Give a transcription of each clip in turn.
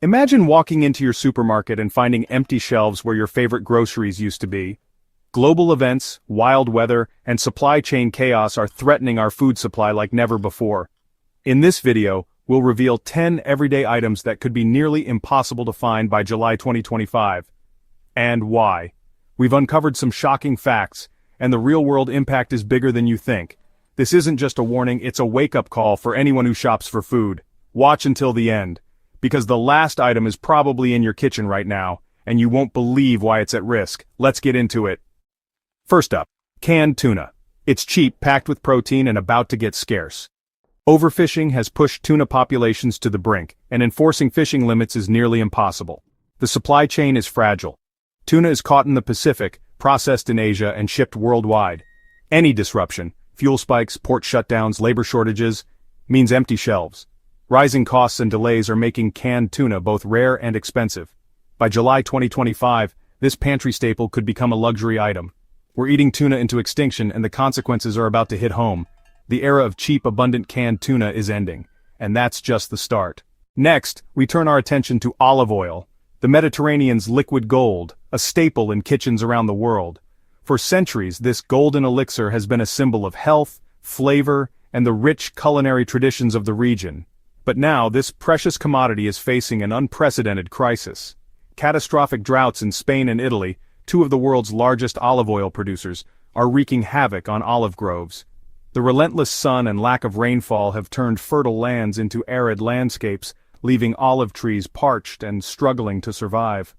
Imagine walking into your supermarket and finding empty shelves where your favorite groceries used to be. Global events, wild weather, and supply chain chaos are threatening our food supply like never before. In this video, we'll reveal 10 everyday items that could be nearly impossible to find by July 2025. And why. We've uncovered some shocking facts, and the real-world impact is bigger than you think. This isn't just a warning, it's a wake-up call for anyone who shops for food. Watch until the end, because the last item is probably in your kitchen right now, and you won't believe why it's at risk. Let's get into it. First up, canned tuna. It's cheap, packed with protein, and about to get scarce. Overfishing has pushed tuna populations to the brink, and enforcing fishing limits is nearly impossible. The supply chain is fragile. Tuna is caught in the Pacific, processed in Asia, and shipped worldwide. Any disruption, fuel spikes, port shutdowns, labor shortages, means empty shelves. Rising costs and delays are making canned tuna both rare and expensive. By July 2025, this pantry staple could become a luxury item. We're eating tuna into extinction, and the consequences are about to hit home. The era of cheap, abundant canned tuna is ending, and that's just the start. Next, we turn our attention to olive oil, the Mediterranean's liquid gold, a staple in kitchens around the world. For centuries, this golden elixir has been a symbol of health, flavor, and the rich culinary traditions of the region. But now, this precious commodity is facing an unprecedented crisis. Catastrophic droughts in Spain and Italy, two of the world's largest olive oil producers, are wreaking havoc on olive groves. The relentless sun and lack of rainfall have turned fertile lands into arid landscapes, leaving olive trees parched and struggling to survive.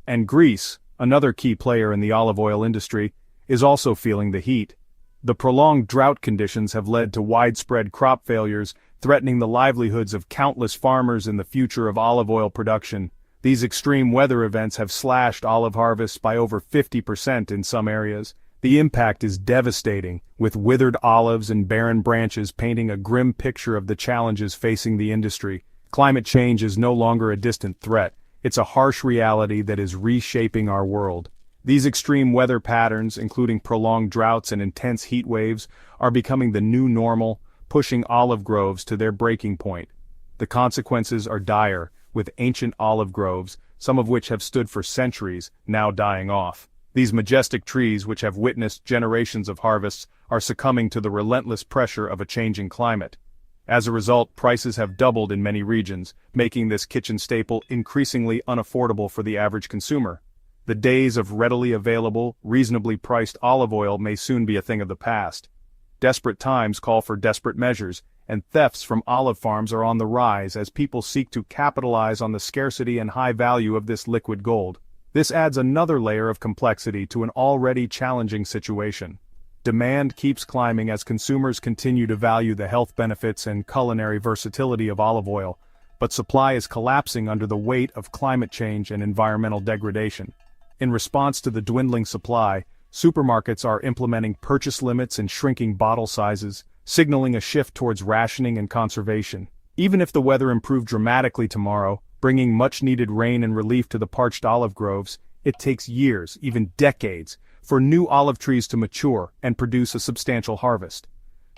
And Greece, another key player in the olive oil industry, is also feeling the heat. The prolonged drought conditions have led to widespread crop failures, threatening the livelihoods of countless farmers and the future of olive oil production. These extreme weather events have slashed olive harvests by over 50% in some areas. The impact is devastating, with withered olives and barren branches painting a grim picture of the challenges facing the industry. Climate change is no longer a distant threat. It's a harsh reality that is reshaping our world. These extreme weather patterns, including prolonged droughts and intense heat waves, are becoming the new normal, pushing olive groves to their breaking point. The consequences are dire, with ancient olive groves, some of which have stood for centuries, now dying off. These majestic trees, which have witnessed generations of harvests, are succumbing to the relentless pressure of a changing climate. As a result, prices have doubled in many regions, making this kitchen staple increasingly unaffordable for the average consumer. The days of readily available, reasonably priced olive oil may soon be a thing of the past. Desperate times call for desperate measures, and thefts from olive farms are on the rise as people seek to capitalize on the scarcity and high value of this liquid gold. This adds another layer of complexity to an already challenging situation. Demand keeps climbing as consumers continue to value the health benefits and culinary versatility of olive oil, but supply is collapsing under the weight of climate change and environmental degradation. In response to the dwindling supply, supermarkets are implementing purchase limits and shrinking bottle sizes, signaling a shift towards rationing and conservation. Even if the weather improved dramatically tomorrow, bringing much-needed rain and relief to the parched olive groves, it takes years, even decades, for new olive trees to mature and produce a substantial harvest.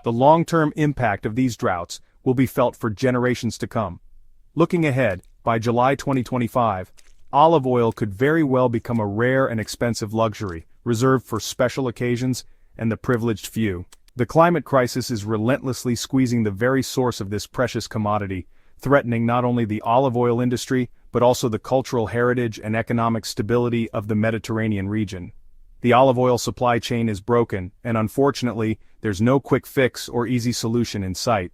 The long-term impact of these droughts will be felt for generations to come. Looking ahead, by July 2025, olive oil could very well become a rare and expensive luxury, reserved for special occasions and the privileged few. The climate crisis is relentlessly squeezing the very source of this precious commodity, threatening not only the olive oil industry, but also the cultural heritage and economic stability of the Mediterranean region. The olive oil supply chain is broken, and unfortunately, there's no quick fix or easy solution in sight.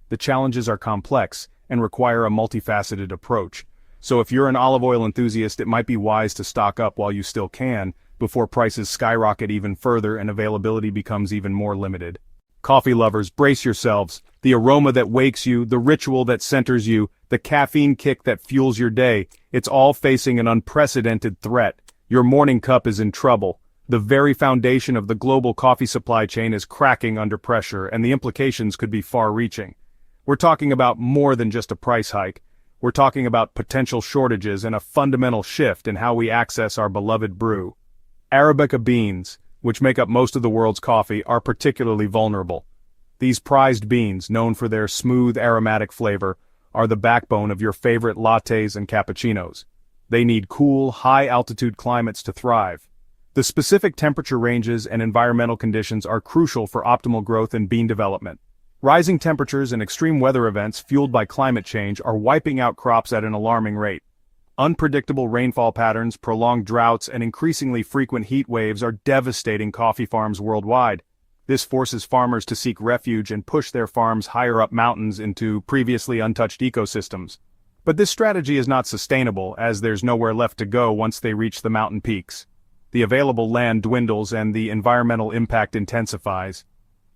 The challenges are complex and require a multifaceted approach. So if you're an olive oil enthusiast, it might be wise to stock up while you still can, before prices skyrocket even further and availability becomes even more limited. Coffee lovers, brace yourselves. The aroma that wakes you, the ritual that centers you, the caffeine kick that fuels your day, it's all facing an unprecedented threat. Your morning cup is in trouble. The very foundation of the global coffee supply chain is cracking under pressure, and the implications could be far-reaching. We're talking about more than just a price hike. We're talking about potential shortages and a fundamental shift in how we access our beloved brew. Arabica beans, which make up most of the world's coffee, are particularly vulnerable. These prized beans, known for their smooth aromatic flavor, are the backbone of your favorite lattes and cappuccinos. They need cool, high-altitude climates to thrive. The specific temperature ranges and environmental conditions are crucial for optimal growth and bean development. Rising temperatures and extreme weather events fueled by climate change are wiping out crops at an alarming rate. Unpredictable rainfall patterns, prolonged droughts, and increasingly frequent heat waves are devastating coffee farms worldwide. This forces farmers to seek refuge and push their farms higher up mountains into previously untouched ecosystems. But this strategy is not sustainable, as there's nowhere left to go once they reach the mountain peaks. The available land dwindles and the environmental impact intensifies.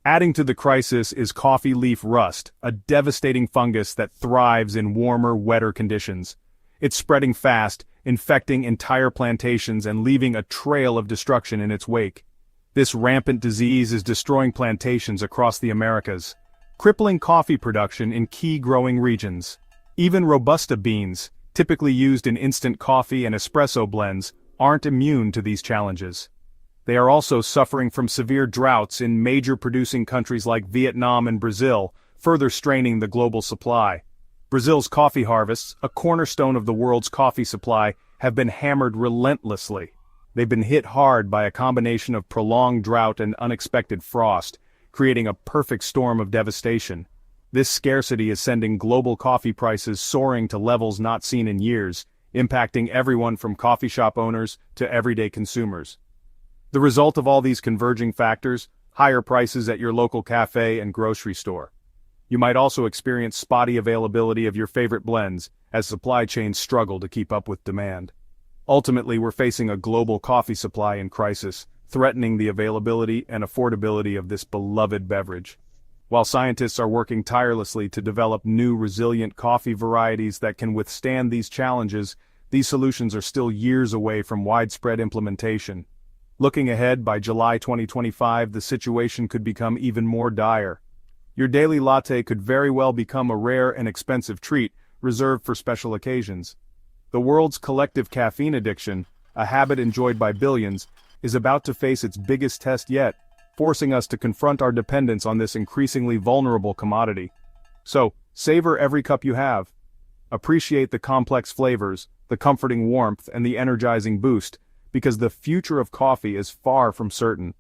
Adding to the crisis is coffee leaf rust, a devastating fungus that thrives in warmer, wetter conditions. It's spreading fast, infecting entire plantations and leaving a trail of destruction in its wake. This rampant disease is destroying plantations across the Americas, crippling coffee production in key growing regions. Even Robusta beans, typically used in instant coffee and espresso blends, aren't immune to these challenges. They are also suffering from severe droughts in major producing countries like Vietnam and Brazil, further straining the global supply. Brazil's coffee harvests, a cornerstone of the world's coffee supply, have been hammered relentlessly. They've been hit hard by a combination of prolonged drought and unexpected frost, creating a perfect storm of devastation. This scarcity is sending global coffee prices soaring to levels not seen in years, impacting everyone from coffee shop owners to everyday consumers. The result of all these converging factors: higher prices at your local cafe and grocery store. You might also experience spotty availability of your favorite blends, as supply chains struggle to keep up with demand. Ultimately, we're facing a global coffee supply in crisis, threatening the availability and affordability of this beloved beverage. While scientists are working tirelessly to develop new resilient coffee varieties that can withstand these challenges, these solutions are still years away from widespread implementation. Looking ahead, by July 2025, the situation could become even more dire. Your daily latte could very well become a rare and expensive treat, reserved for special occasions. The world's collective caffeine addiction, a habit enjoyed by billions, is about to face its biggest test yet, forcing us to confront our dependence on this increasingly vulnerable commodity. So, savor every cup you have. Appreciate the complex flavors, the comforting warmth, and the energizing boost, because the future of coffee is far from certain.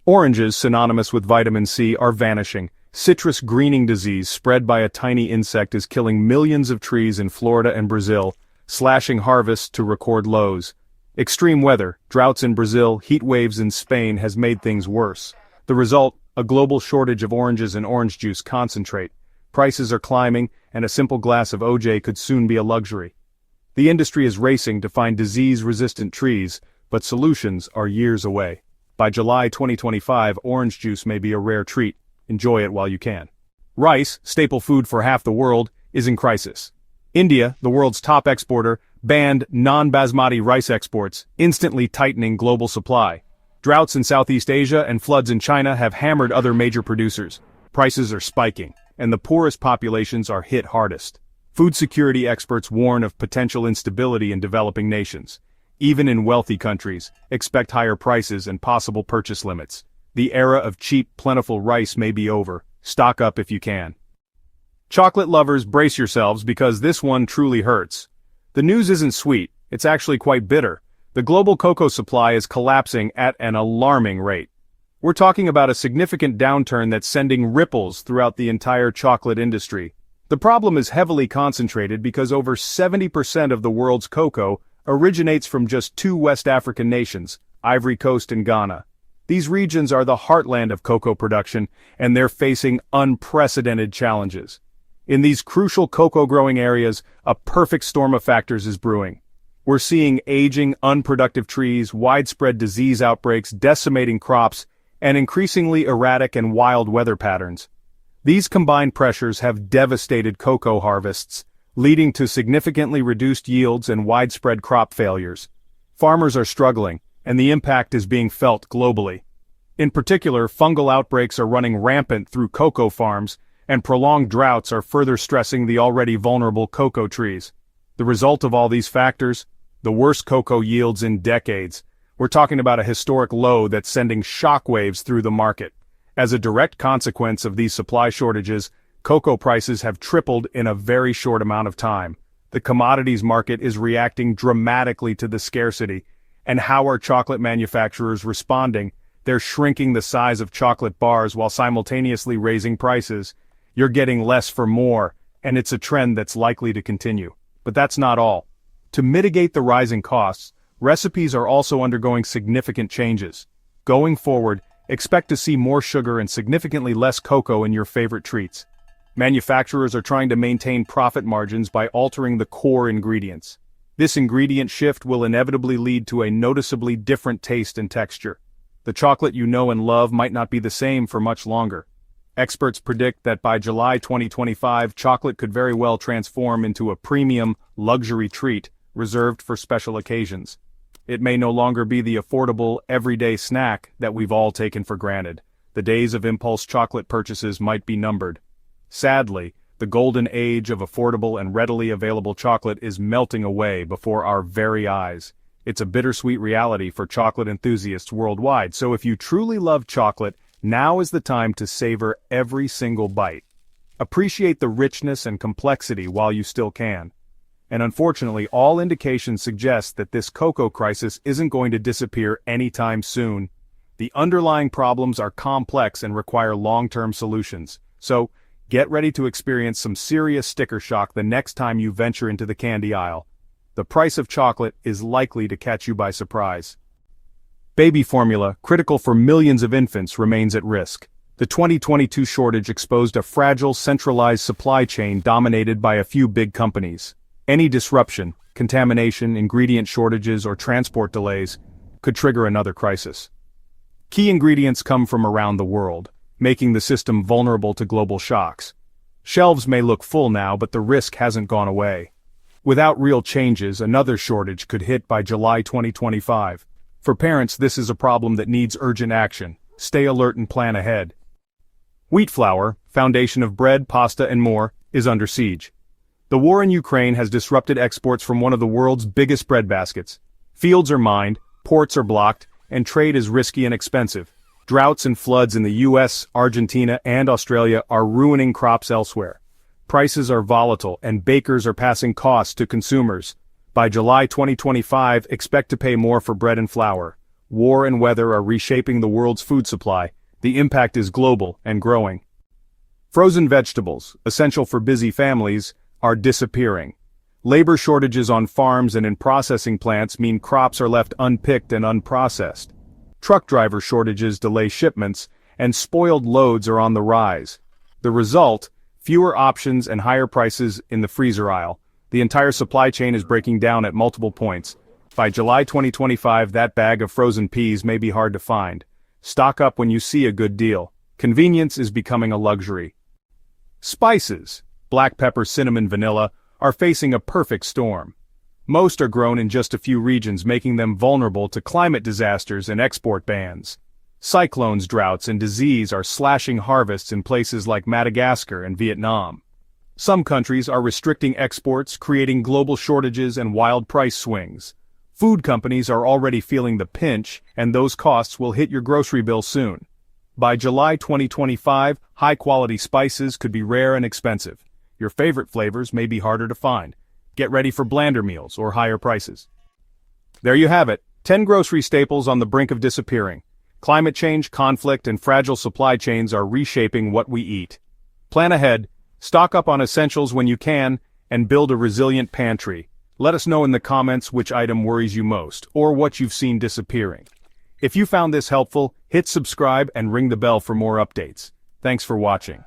Oranges, synonymous with vitamin C, are vanishing. Citrus greening disease spread by a tiny insect is killing millions of trees in Florida and Brazil, slashing harvests to record lows. Extreme weather, droughts in Brazil, heat waves in Spain has made things worse. The result, a global shortage of oranges and orange juice concentrate. Prices are climbing, and a simple glass of OJ could soon be a luxury. The industry is racing to find disease-resistant trees, but solutions are years away. By July 2025, orange juice may be a rare treat. Enjoy it while you can. Rice, staple food for half the world, is in crisis. India, the world's top exporter, banned non-basmati rice exports, instantly tightening global supply. Droughts in Southeast Asia and floods in China have hammered other major producers. Prices are spiking, and the poorest populations are hit hardest. Food security experts warn of potential instability in developing nations. Even in wealthy countries, expect higher prices and possible purchase limits. The era of cheap, plentiful rice may be over. Stock up if you can. Chocolate lovers, brace yourselves, because this one truly hurts. The news isn't sweet, it's actually quite bitter. The global cocoa supply is collapsing at an alarming rate. We're talking about a significant downturn that's sending ripples throughout the entire chocolate industry. The problem is heavily concentrated because over 70% of the world's cocoa originates from just two West African nations, Ivory Coast and Ghana. These regions are the heartland of cocoa production, and they're facing unprecedented challenges. In these crucial cocoa-growing areas, a perfect storm of factors is brewing. We're seeing aging, unproductive trees, widespread disease outbreaks, decimating crops, and increasingly erratic and wild weather patterns. These combined pressures have devastated cocoa harvests, leading to significantly reduced yields and widespread crop failures. Farmers are struggling, and the impact is being felt globally. In particular, fungal outbreaks are running rampant through cocoa farms, and prolonged droughts are further stressing the already vulnerable cocoa trees. The result of all these factors? The worst cocoa yields in decades. We're talking about a historic low that's sending shockwaves through the market. As a direct consequence of these supply shortages, Cocoa prices have tripled in a very short amount of time. The commodities market is reacting dramatically to the scarcity. And how are chocolate manufacturers responding? They're shrinking the size of chocolate bars while simultaneously raising prices. You're getting less for more, and it's a trend that's likely to continue. But that's not all. To mitigate the rising costs, recipes are also undergoing significant changes. Going forward, expect to see more sugar and significantly less cocoa in your favorite treats. Manufacturers are trying to maintain profit margins by altering the core ingredients. This ingredient shift will inevitably lead to a noticeably different taste and texture. The chocolate you know and love might not be the same for much longer. Experts predict that by July 2025, chocolate could very well transform into a premium, luxury treat reserved for special occasions. It may no longer be the affordable, everyday snack that we've all taken for granted. The days of impulse chocolate purchases might be numbered. Sadly, the golden age of affordable and readily available chocolate is melting away before our very eyes. It's a bittersweet reality for chocolate enthusiasts worldwide, so if you truly love chocolate, now is the time to savor every single bite. Appreciate the richness and complexity while you still can. And unfortunately, all indications suggest that this cocoa crisis isn't going to disappear anytime soon. The underlying problems are complex and require long-term solutions. So, get ready to experience some serious sticker shock the next time you venture into the candy aisle. The price of chocolate is likely to catch you by surprise. Baby formula, critical for millions of infants, remains at risk. The 2022 shortage exposed a fragile, centralized supply chain dominated by a few big companies. Any disruption, contamination, ingredient shortages, or transport delays could trigger another crisis. Key ingredients come from around the world, making the system vulnerable to global shocks. Shelves may look full now, but the risk hasn't gone away. Without real changes, another shortage could hit by July 2025. For parents, this is a problem that needs urgent action. Stay alert and plan ahead. Wheat flour, foundation of bread, pasta, and more, is under siege. The war in Ukraine has disrupted exports from one of the world's biggest breadbaskets. Fields are mined, ports are blocked, and trade is risky and expensive. Droughts and floods in the US, Argentina, and Australia are ruining crops elsewhere. Prices are volatile, and bakers are passing costs to consumers. By July 2025, expect to pay more for bread and flour. War and weather are reshaping the world's food supply. The impact is global and growing. Frozen vegetables, essential for busy families, are disappearing. Labor shortages on farms and in processing plants mean crops are left unpicked and unprocessed. Truck driver shortages delay shipments, and spoiled loads are on the rise. The result, fewer options and higher prices in the freezer aisle. The entire supply chain is breaking down at multiple points. By July 2025, that bag of frozen peas may be hard to find. Stock up when you see a good deal. Convenience is becoming a luxury. Spices, black pepper, cinnamon, vanilla, are facing a perfect storm. Most are grown in just a few regions, making them vulnerable to climate disasters and export bans. Cyclones, droughts, and disease are slashing harvests in places like Madagascar and Vietnam. Some countries are restricting exports, creating global shortages and wild price swings. Food companies are already feeling the pinch, and those costs will hit your grocery bill soon. By July 2025, high-quality spices could be rare and expensive. Your favorite flavors may be harder to find. Get ready for blander meals or higher prices. There you have it, 10 grocery staples on the brink of disappearing. Climate change, conflict, and fragile supply chains are reshaping what we eat. Plan ahead, stock up on essentials when you can, and build a resilient pantry. Let us know in the comments which item worries you most, or what you've seen disappearing. If you found this helpful, hit subscribe and ring the bell for more updates. Thanks for watching.